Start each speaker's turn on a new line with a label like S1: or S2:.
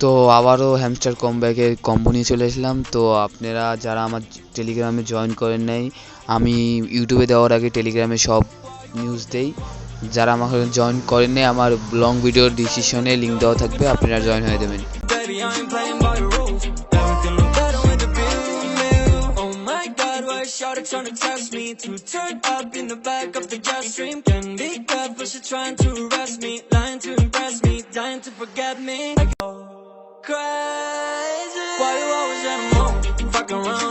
S1: তো আবারও hamster কমব্যাকের combo নিয়ে চলে এসলাম। তো আপনারা যারা আমার টেলিগ্রামে জয়েন করেন নাই, আমি ইউটিউবে দেওয়ার আগে টেলিগ্রামে সব নিউজ দেই। যারা আমাকে জয়েন করেন নাই, আমার লং ভিডিওর ডিসক্রিপশনে লিঙ্ক দেওয়া থাকবে, আপনারা জয়েন হয়ে দেবেন। Shawty tryna test me to turn up in the back of the jet stream. Can be bad, but she trying to arrest me, lying to impress me, dying to forget me. Crazy. Why you always at home, fuck around?